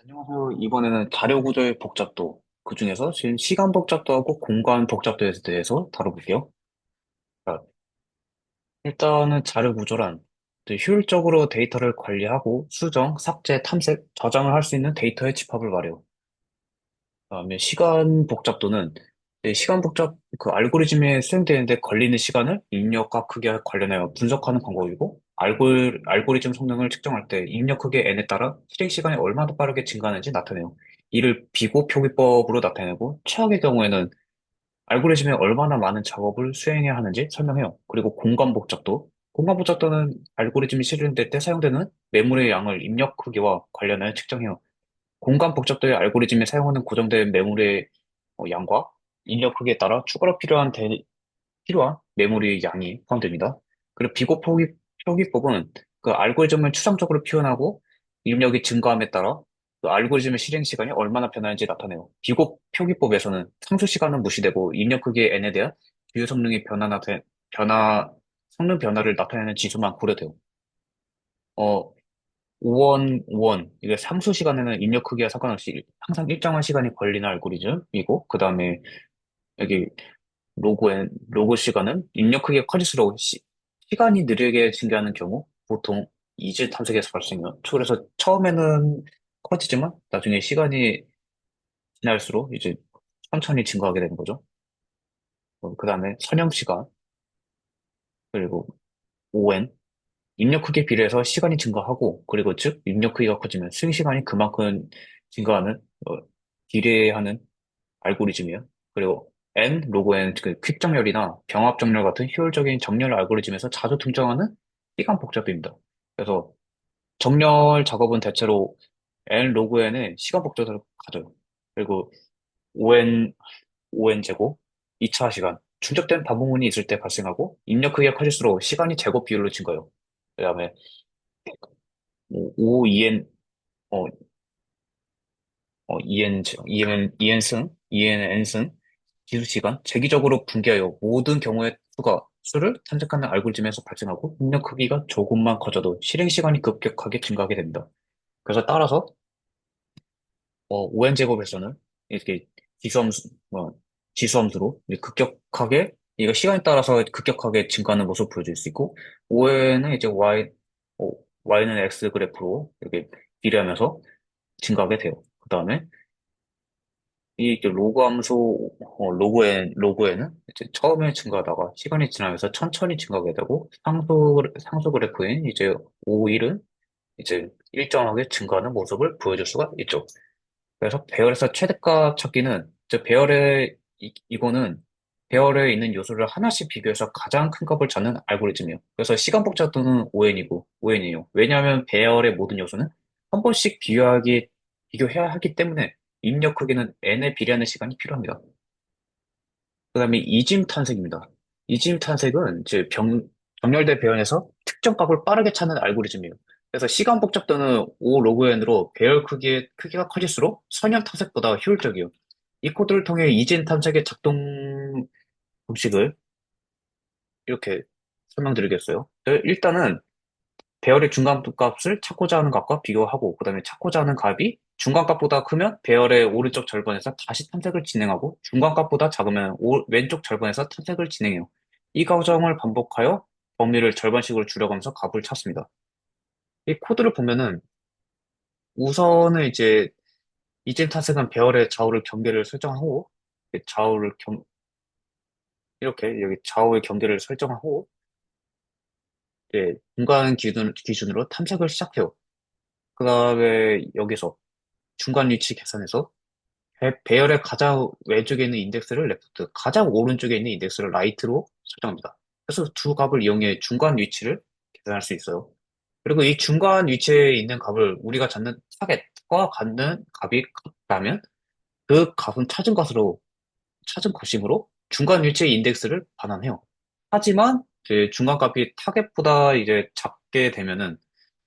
안녕하세요. 이번에는 자료 구조의 복잡도, 그중에서 지금 시간 복잡도하고 공간 복잡도에 대해서 다뤄볼게요. 자, 일단은 자료 구조란 효율적으로 데이터를 관리하고 수정, 삭제, 탐색, 저장을 할 수 있는 데이터의 집합을 말해요. 그다음에 시간 복잡도는 시간 복잡 그 알고리즘에 수행되는데 걸리는 시간을 입력과 크기와 관련하여 분석하는 방법이고 알고리즘 성능을 측정할 때 입력 크기의 n에 따라 실행 시간이 얼마나 빠르게 증가하는지 나타내요. 이를 비고 표기법으로 나타내고 최악의 경우에는 알고리즘에 얼마나 많은 작업을 수행해야 하는지 설명해요. 그리고 공간 복잡도. 공간 복잡도는 알고리즘이 실행될 때 사용되는 메모리의 양을 입력 크기와 관련하여 측정해요. 공간 복잡도의 알고리즘에 사용하는 고정된 메모리의 양과 입력 크기에 따라 추가로 필요한 메모리 양이 포함됩니다. 그리고 표기법은 그 알고리즘을 추상적으로 표현하고 입력이 증가함에 따라 그 알고리즘의 실행 시간이 얼마나 변하는지 나타내요. 비곱 표기법에서는 상수 시간은 무시되고 입력 크기의 n에 대한 주요 성능의 성능 변화를 나타내는 지수만 고려돼요. 어, 5원, 이게 상수 시간에는 입력 크기와 상관없이 항상 일정한 시간이 걸리는 알고리즘이고, 그 다음에 여기 로그 시간은 입력 크기가 커질수록 시간이 느리게 증가하는 경우, 보통 이질 탐색에서 발생해요. 그래서 처음에는 커지지만, 나중에 시간이 지날수록 이제 천천히 증가하게 되는 거죠. 그 다음에 선형 시간, 그리고 ON, 입력 크기에 비례해서 시간이 증가하고, 그리고 즉, 입력 크기가 커지면 수행 시간이 그만큼 증가하는, 비례하는 알고리즘이에요. 그리고 N, 로그 N, 그 퀵 정렬이나 병합 정렬 같은 효율적인 정렬 알고리즘에서 자주 등장하는 시간 복잡도입니다. 그래서 정렬 작업은 대체로 N, 로그 N의 시간 복잡도를 가져요. 그리고 ON, ON 제곱, 2차 시간, 축적된 반복문이 있을 때 발생하고 입력 크기가 커질수록 시간이 제곱 비율로 증가해요. 그다음에 OEN, 어, EN승, 기술시간, 재기적으로 분개하여 모든 경우의 수를 탐색하는 알고리즘에서 발생하고 입력 크기가 조금만 커져도 실행 시간이 급격하게 증가하게 됩니다. 그래서 따라서 ON 제곱에서는 이렇게 지수함수, 지수함수로 이제 급격하게 이거 시간에 따라서 급격하게 증가하는 모습을 보여줄 수 있고 ON은 이제 Y는 X 그래프로 이렇게 비례하면서 증가하게 돼요. 그 다음에 이 이제 로그 함수, 로그에는 이제 처음에 증가하다가 시간이 지나면서 천천히 증가하게 되고, 상수 그래프인 이제 5일은 이제 일정하게 증가하는 모습을 보여줄 수가 있죠. 그래서 배열에서 최대값 찾기는, 이거는 배열에 있는 요소를 하나씩 비교해서 가장 큰 값을 찾는 알고리즘이에요. 그래서 시간 복잡도는 ON이에요. 왜냐하면 배열의 모든 요소는 한 번씩 비교해야 하기 때문에 입력 크기는 n에 비례하는 시간이 필요합니다. 그다음에 이짐 탄색입니다. 이짐 탄색은 이제 정렬된 배열에서 특정 값을 빠르게 찾는 알고리즘이에요. 그래서 시간 복잡도는 O 로그 n으로 배열 크기가 커질수록 선형 탐색보다 효율적이에요. 이 코드를 통해 이진 탐색의 작동 공식을 이렇게 설명드리겠어요. 일단은 배열의 중간값을 찾고자 하는 값과 비교하고, 그 다음에 찾고자 하는 값이 중간값보다 크면 배열의 오른쪽 절반에서 다시 탐색을 진행하고, 중간값보다 작으면 왼쪽 절반에서 탐색을 진행해요. 이 과정을 반복하여 범위를 절반씩으로 줄여가면서 값을 찾습니다. 이 코드를 보면은 우선은 이제 이진 탐색은 배열의 좌우를 경계를 설정하고, 좌우를 이렇게 여기 좌우의 경계를 설정하고, 중간 기준으로 탐색을 시작해요. 그 다음에 여기서 중간 위치 계산해서 배열의 가장 왼쪽에 있는 인덱스를 레프트, 가장 오른쪽에 있는 인덱스를 라이트로 설정합니다. 그래서 두 값을 이용해 중간 위치를 계산할 수 있어요. 그리고 이 중간 위치에 있는 값을 우리가 찾는 타겟과 갖는 값이 같다면 그 값은 찾은 값이므로 중간 위치의 인덱스를 반환해요. 하지만 그 중간 값이 타겟보다 이제 작게 되면은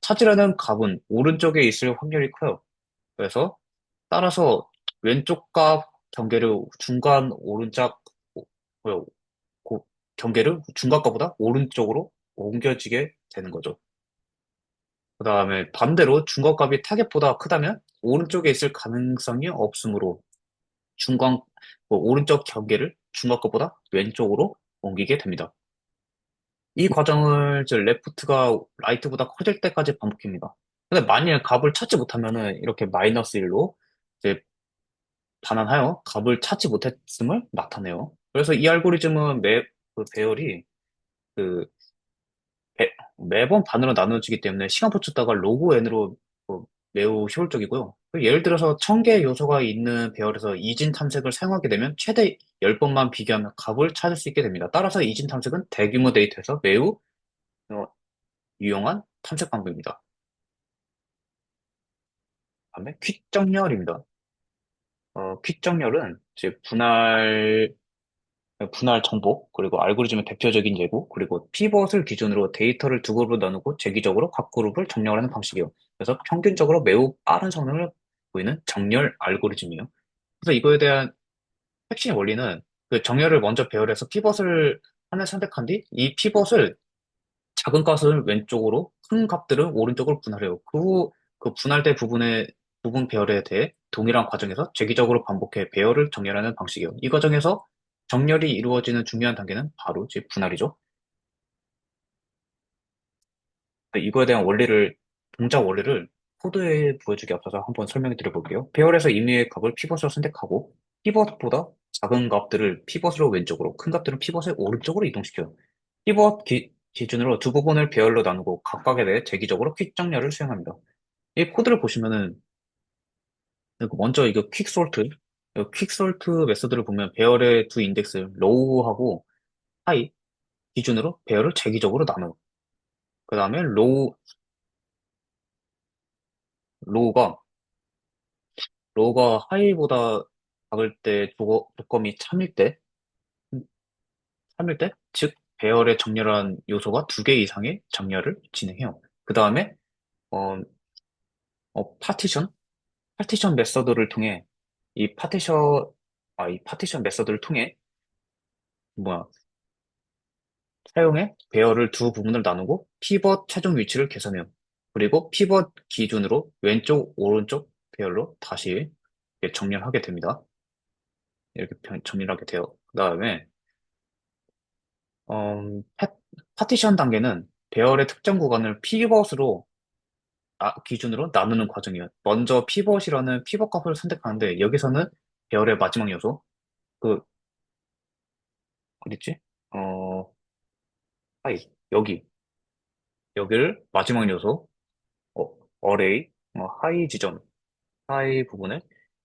찾으려는 값은 오른쪽에 있을 확률이 커요. 그래서 따라서 왼쪽 값 경계를 중간 오른쪽 뭐요? 경계를 중간 값보다 오른쪽으로 옮겨지게 되는 거죠. 그 다음에 반대로 중간 값이 타겟보다 크다면 오른쪽에 있을 가능성이 없으므로 중간, 오른쪽 경계를 중간 것보다 왼쪽으로 옮기게 됩니다. 이 과정을 이제 레프트가 라이트보다 커질 때까지 반복합니다. 근데 만일 값을 찾지 못하면은 이렇게 마이너스 1로 이제 반환하여 값을 찾지 못했음을 나타내요. 그래서 이 알고리즘은 그 배열이 그 매, 매번 반으로 나누어지기 때문에 시간 붙였다가 로그 n으로 매우 효율적이고요. 예를 들어서 1000개의 요소가 있는 배열에서 이진 탐색을 사용하게 되면 최대 10번만 비교하면 값을 찾을 수 있게 됩니다. 따라서 이진 탐색은 대규모 데이터에서 매우 어, 유용한 탐색 방법입니다. 다음에 퀵 정렬입니다. 퀵 정렬은 이제 분할 정복, 그리고 알고리즘의 대표적인 예고, 그리고 피벗을 기준으로 데이터를 두 그룹으로 나누고 재기적으로 각 그룹을 정렬하는 방식이에요. 그래서 평균적으로 매우 빠른 성능을 보이는 정렬 알고리즘이에요. 그래서 이거에 대한 핵심 원리는 그 정렬을 먼저 배열해서 피벗을 하나 선택한 뒤 이 피벗을 작은 값을 왼쪽으로, 큰 값들은 오른쪽으로 분할해요. 그 후 그 분할된 부분 배열에 대해 동일한 과정에서 재기적으로 반복해 배열을 정렬하는 방식이에요. 이 과정에서 정렬이 이루어지는 중요한 단계는 바로 즉 분할이죠. 이거에 대한 동작 원리를 코드에 보여주기 앞서서 한번 설명해 드려볼게요. 배열에서 임의의 값을 피벗으로 선택하고 피벗보다 작은 값들을 피벗으로 왼쪽으로, 큰 값들은 피벗의 오른쪽으로 이동시켜요. 기준으로 두 부분을 배열로 나누고 각각에 대해 재기적으로 퀵 정렬을 수행합니다. 이 코드를 보시면은 먼저 이거 퀵솔트 메서드를 보면 배열의 두 인덱스 로우하고 하이 기준으로 배열을 재기적으로 나눠요. 그 다음에 로우가 로우가 하이보다 작을 때 조건이 참일 때, 즉 배열에 정렬한 요소가 두 개 이상의 정렬을 진행해요. 그 다음에 어, 파티션 메서드를 통해 이 파티션 메서드를 통해 뭐야 사용해 배열을 두 부분을 나누고 피벗 최종 위치를 계산해요. 그리고 피벗 기준으로 왼쪽, 오른쪽 배열로 다시 이렇게 정렬하게 됩니다. 이렇게 정렬하게 돼요. 그 다음에 파티션 단계는 배열의 특정 구간을 피벗으로 기준으로 나누는 과정이에요. 먼저 피벗이라는 피벗 값을 선택하는데 여기서는 배열의 마지막 요소 그 어딨지? 어, 하이 여기를 마지막 요소 어, 어레이 하이 지점 하이 부분을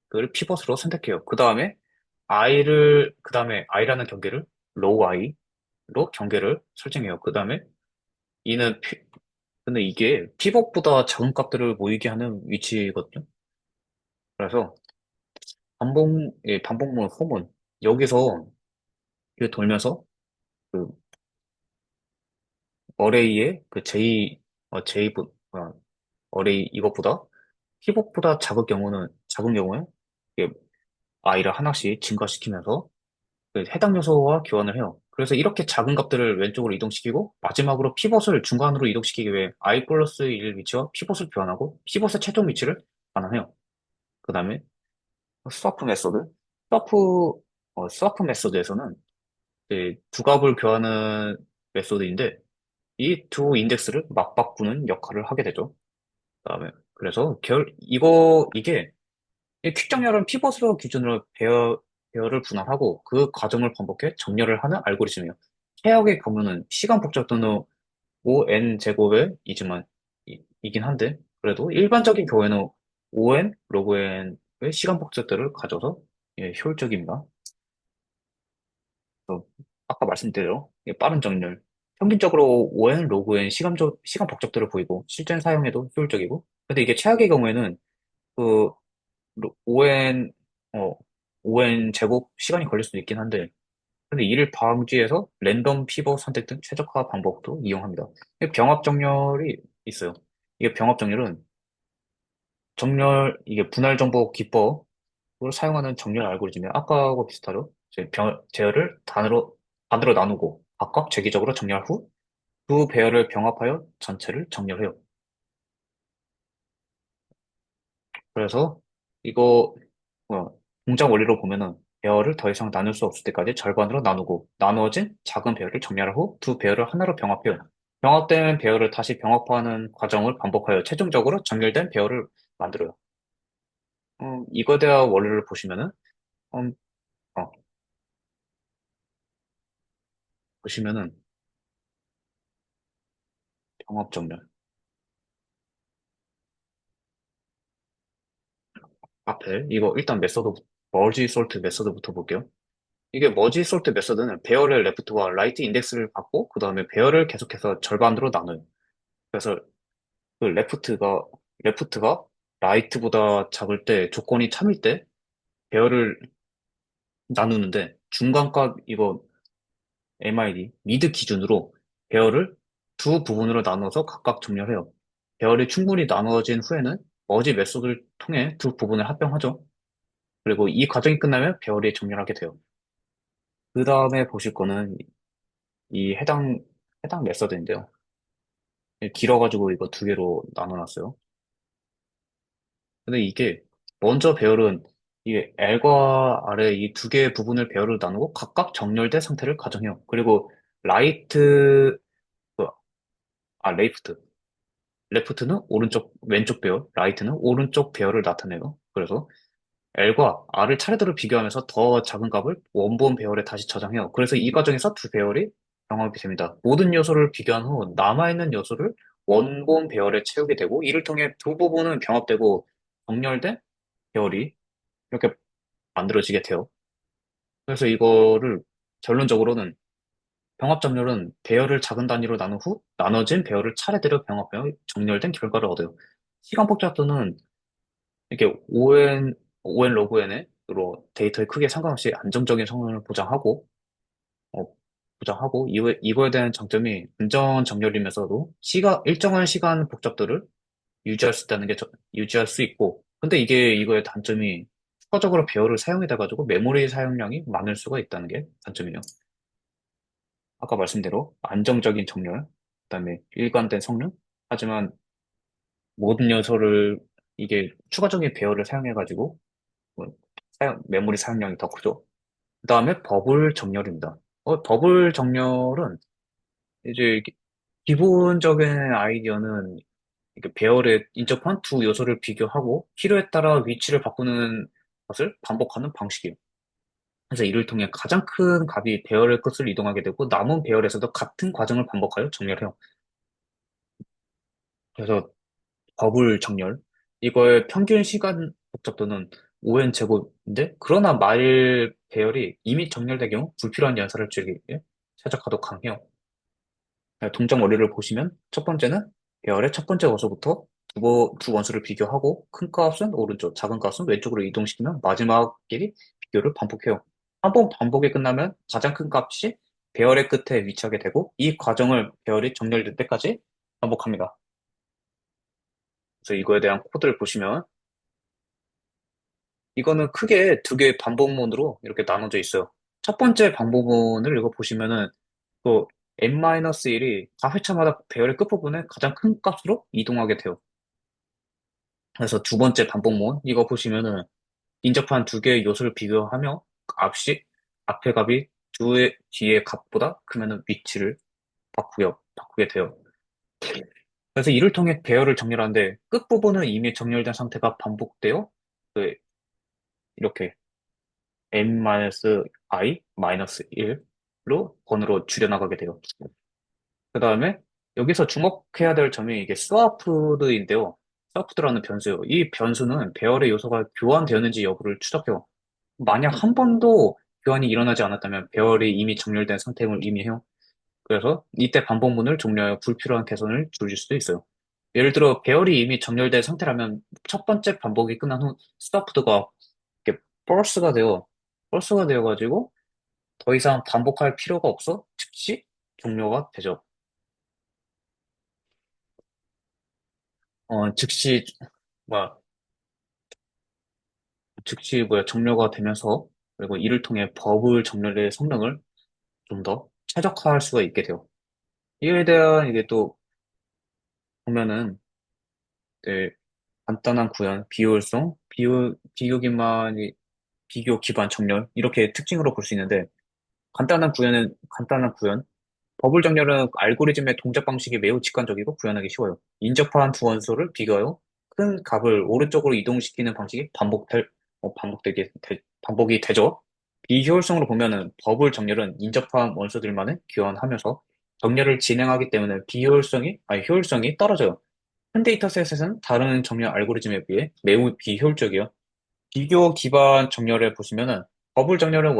그걸 피벗으로 선택해요. 그 다음에 i라는 경계를 로우 i로 경계를 설정해요. 그 다음에 이는 근데 이게 피벗보다 작은 값들을 모이게 하는 위치거든요. 그래서 반복문 소문 여기서 이게 돌면서 그 어레이의 그 어레이 이것보다 피벗보다 작은 경우에 이게 i를 하나씩 증가시키면서 그 해당 요소와 교환을 해요. 그래서 이렇게 작은 값들을 왼쪽으로 이동시키고 마지막으로 피벗을 중간으로 이동시키기 위해 i 플러스 1 위치와 피벗을 교환하고 피벗의 최종 위치를 반환해요. 그 다음에 스와프 메소드. 스와프, 스와프 메소드에서는 이제 두 값을 교환하는 메소드인데 이 두 인덱스를 맞바꾸는 역할을 하게 되죠. 그다음에 그래서 이게 이 퀵정렬은 피벗으로 기준으로 배열을 분할하고 그 과정을 반복해 정렬을 하는 알고리즘이에요. 최악의 경우는 시간 복잡도는 5n 제곱의 이긴 한데 그래도 일반적인 경우에는 5n 로그 n의 시간 복잡도를 가져서 효율적입니다. 그래서 아까 말씀드린 빠른 정렬. 평균적으로 5n, 로그 n 시간 복잡도를 보이고 실전 사용에도 효율적이고 근데 이게 최악의 경우에는 그 5n, 어, 5n 제곱 시간이 걸릴 수도 있긴 한데 근데 이를 방지해서 랜덤 피벗 선택 등 최적화 방법도 이용합니다. 병합 정렬이 있어요. 이게 병합 정렬은 이게 분할 정보 기법을 사용하는 정렬 알고리즘이에요. 아까하고 비슷하죠? 제어를 반으로 나누고 각각 재기적으로 정렬 후 두 배열을 병합하여 전체를 정렬해요. 그래서 이거 어, 공작 원리로 보면은 배열을 더 이상 나눌 수 없을 때까지 절반으로 나누고 나누어진 작은 배열을 정렬한 후 두 배열을 하나로 병합해요. 병합된 배열을 다시 병합하는 과정을 반복하여 최종적으로 정렬된 배열을 만들어요. 이거에 대한 원리를 보시면은 음, 어, 보시면은 병합 정렬 앞에 이거 일단 메서드 머지 솔트 메서드부터 볼게요. 이게 머지 솔트 메서드는 배열의 레프트와 라이트 인덱스를 받고 그 다음에 배열을 계속해서 절반으로 나눠요. 그래서 그 레프트가 라이트보다 작을 때 조건이 참일 때 배열을 나누는데 중간값 이거 MID 미드 기준으로 배열을 두 부분으로 나눠서 각각 정렬해요. 배열이 충분히 나누어진 후에는 머지 메소드를 통해 두 부분을 합병하죠. 그리고 이 과정이 끝나면 배열이 정렬하게 돼요. 그 다음에 보실 거는 이 해당 메서드인데요. 길어가지고 이거 두 개로 나눠놨어요. 근데 이게 먼저 배열은 이게 L과 R의 이 두 개의 부분을 배열을 나누고 각각 정렬된 상태를 가정해요. 그리고 라이트, 뭐야, 레이프트. 레프트는 왼쪽 배열, 라이트는 오른쪽 배열을 나타내요. 그래서 L과 R을 차례대로 비교하면서 더 작은 값을 원본 배열에 다시 저장해요. 그래서 이 과정에서 두 배열이 병합이 됩니다. 모든 요소를 비교한 후 남아있는 요소를 원본 배열에 채우게 되고 이를 통해 두 부분은 병합되고 정렬된 배열이 이렇게 만들어지게 돼요. 그래서 이거를 결론적으로는 병합정렬은 배열을 작은 단위로 나눈 후 나눠진 배열을 차례대로 병합하여 정렬된 결과를 얻어요. 시간 복잡도는 이렇게 ON 로그 N으로 데이터의 크기에 상관없이 안정적인 성능을 어, 보장하고 이거에 대한 장점이 안전 정렬이면서도 일정한 시간 복잡도를 유지할 수 있고 근데 이게 이거의 단점이 추가적으로 배열을 사용해 돼가지고 메모리 사용량이 많을 수가 있다는 게 단점이에요. 아까 말씀대로 안정적인 정렬, 그다음에 일관된 성능. 하지만 모든 요소를 이게 추가적인 배열을 사용해가지고 뭐 메모리 사용량이 더 크죠. 그다음에 버블 정렬입니다. 버블 정렬은 이제 기본적인 아이디어는 이렇게 배열에 인접한 두 요소를 비교하고 필요에 따라 위치를 바꾸는 것을 반복하는 방식이에요. 그래서 이를 통해 가장 큰 값이 배열의 끝을 이동하게 되고 남은 배열에서도 같은 과정을 반복하여 정렬해요. 그래서 버블 정렬. 이거의 평균 시간 복잡도는 5n 제곱인데, 그러나 말 배열이 이미 정렬된 경우 불필요한 연산을 줄이기 위해 최적화도 강해요. 동작 원리를 보시면 첫 번째는 배열의 첫 번째 원소부터 두 원소를 비교하고 큰 값은 오른쪽, 작은 값은 왼쪽으로 이동시키면 마지막 길이 비교를 반복해요. 한 번 반복이 끝나면 가장 큰 값이 배열의 끝에 위치하게 되고 이 과정을 배열이 정렬될 때까지 반복합니다. 그래서 이거에 대한 코드를 보시면 이거는 크게 두 개의 반복문으로 이렇게 나눠져 있어요. 첫 번째 반복문을 이거 보시면은 또 n-1이 각 회차마다 배열의 끝부분에 가장 큰 값으로 이동하게 돼요. 그래서 두 번째 반복문 이거 보시면은 인접한 두 개의 요소를 비교하며 값이 앞의 값이 뒤의 값보다 크면은 위치를 바꾸게 돼요. 그래서 이를 통해 배열을 정렬하는데 끝부분은 이미 정렬된 상태가 반복되어 그 이렇게 n-i-1로 번으로 줄여나가게 돼요. 그 다음에 여기서 주목해야 될 점이 이게 스와프드인데요. 스와프드라는 변수예요. 이 변수는 배열의 요소가 교환되었는지 여부를 추적해요. 만약 한 번도 교환이 일어나지 않았다면 배열이 이미 정렬된 상태임을 의미해요. 그래서 이때 반복문을 종료하여 불필요한 개선을 줄일 수도 있어요. 예를 들어 배열이 이미 정렬된 상태라면 첫 번째 반복이 끝난 후 스와프드가 이렇게 펄스가 되어가지고 더 이상 반복할 필요가 없어 즉시 종료가 되죠. 즉시 뭐 종료가 되면서 그리고 이를 통해 버블 정렬의 성능을 좀 더 최적화할 수가 있게 돼요. 이에 대한 이게 또 보면은 네, 간단한 구현, 비효율성, 비교 기반 정렬, 이렇게 특징으로 볼 수 있는데, 간단한 구현, 버블 정렬은 알고리즘의 동작 방식이 매우 직관적이고 구현하기 쉬워요. 인접한 두 원소를 비교하여 큰 값을 오른쪽으로 이동시키는 방식이 반복이 되죠. 비효율성으로 보면은 버블 정렬은 인접한 원소들만을 교환하면서 정렬을 진행하기 때문에 효율성이 떨어져요. 큰 데이터셋에서는 다른 정렬 알고리즘에 비해 매우 비효율적이요. 비교 기반 정렬을 보시면은 버블 정렬은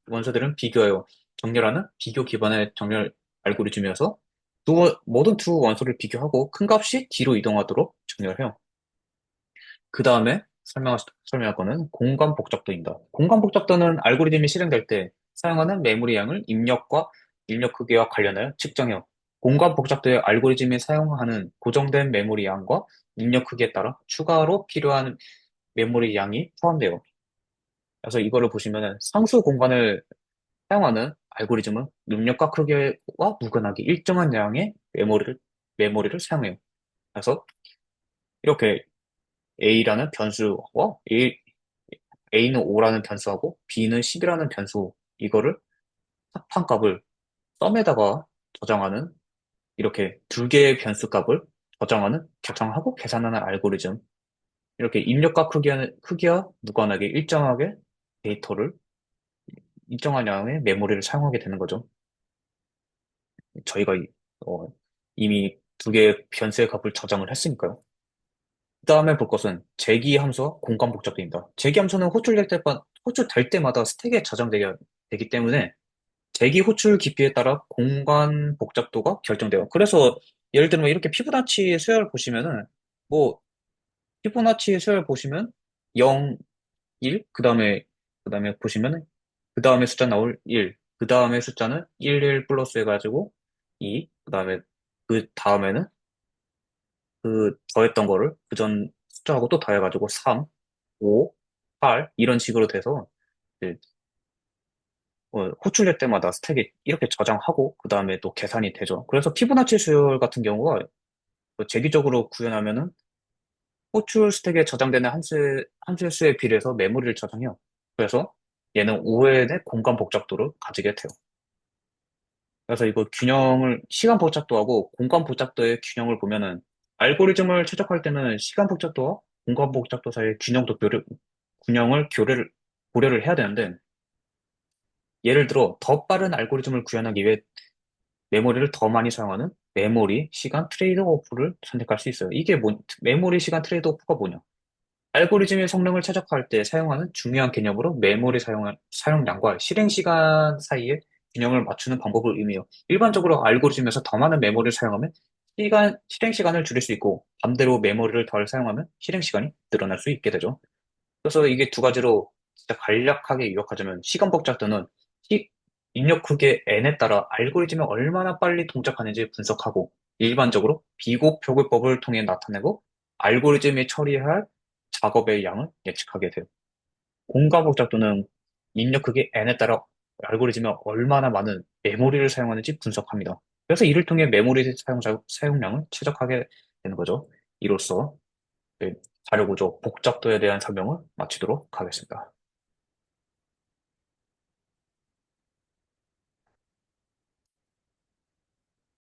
원소들은 비교해요. 정렬하는 비교 기반의 정렬 알고리즘이어서 모든 두 원소를 비교하고 큰 값이 뒤로 이동하도록 정렬해요. 그 다음에 설명할 거는 공간 복잡도입니다. 공간 복잡도는 알고리즘이 실행될 때 사용하는 메모리 양을 입력 크기와 관련하여 측정해요. 공간 복잡도의 알고리즘이 사용하는 고정된 메모리 양과 입력 크기에 따라 추가로 필요한 메모리 양이 포함돼요. 그래서 이거를 보시면은 상수 공간을 사용하는 알고리즘은 입력과 크기와 무관하게 일정한 양의 메모리를 사용해요. 그래서 이렇게 A는 5라는 변수하고 B는 10이라는 변수, 이거를 합한 값을 썸에다가 저장하는, 이렇게 두 개의 변수 값을 저장하고 계산하는 알고리즘. 이렇게 입력과 크기와 무관하게 데이터를, 일정한 양의 메모리를 사용하게 되는 거죠. 저희가 어, 이미 두 개의 변수의 값을 저장을 했으니까요. 그 다음에 볼 것은 재기 함수와 공간 복잡도입니다. 재기 함수는 호출될 때마다 스택에 되기 때문에 대기 호출 깊이에 따라 공간 복잡도가 결정돼요. 그래서 예를 들면 이렇게 뭐 피보나치 수열 보시면 0, 1, 그다음에 보시면 그 다음에 숫자 나올 1, 그 다음에 숫자는 1 플러스 해가지고 2, 그 다음에는 그 더했던 거를 그 전 숫자하고 또 더해가지고 3, 5, 8 이런 식으로 돼서 이제 호출될 때마다 스택이 이렇게 저장하고 그 다음에 또 계산이 되죠. 그래서 피보나치 수열 같은 경우가 재기적으로 구현하면은 호출 스택에 저장되는 함수의 수에 비례해서 메모리를 저장해요. 그래서 얘는 5회의 공간 복잡도를 가지게 돼요. 그래서 시간 복잡도하고 공간 복잡도의 균형을 보면은 알고리즘을 최적화할 때는 시간 복잡도와 공간 복잡도 사이의 균형을 고려를 해야 되는데, 예를 들어 더 빠른 알고리즘을 구현하기 위해 메모리를 더 많이 사용하는 메모리 시간 트레이드 오프를 선택할 수 있어요. 메모리 시간 트레이드 오프가 뭐냐? 알고리즘의 성능을 최적화할 때 사용하는 중요한 개념으로 사용량과 실행 시간 사이의 균형을 맞추는 방법을 의미해요. 일반적으로 알고리즘에서 더 많은 메모리를 사용하면 실행 시간을 줄일 수 있고, 반대로 메모리를 덜 사용하면 실행 시간이 늘어날 수 있게 되죠. 그래서 이게 두 가지로 진짜 간략하게 요약하자면, 시간 복잡도는 시- 입력 크기의 n에 따라 알고리즘이 얼마나 빨리 동작하는지 분석하고, 일반적으로 비곡표기법을 통해 나타내고, 알고리즘이 처리할 작업의 양을 예측하게 돼요. 공간 복잡도는 입력 크기 n에 따라 알고리즘이 얼마나 많은 메모리를 사용하는지 분석합니다. 그래서 이를 통해 사용량을 최적화하게 되는 거죠. 이로써 네, 자료 구조 복잡도에 대한 설명을 마치도록 하겠습니다.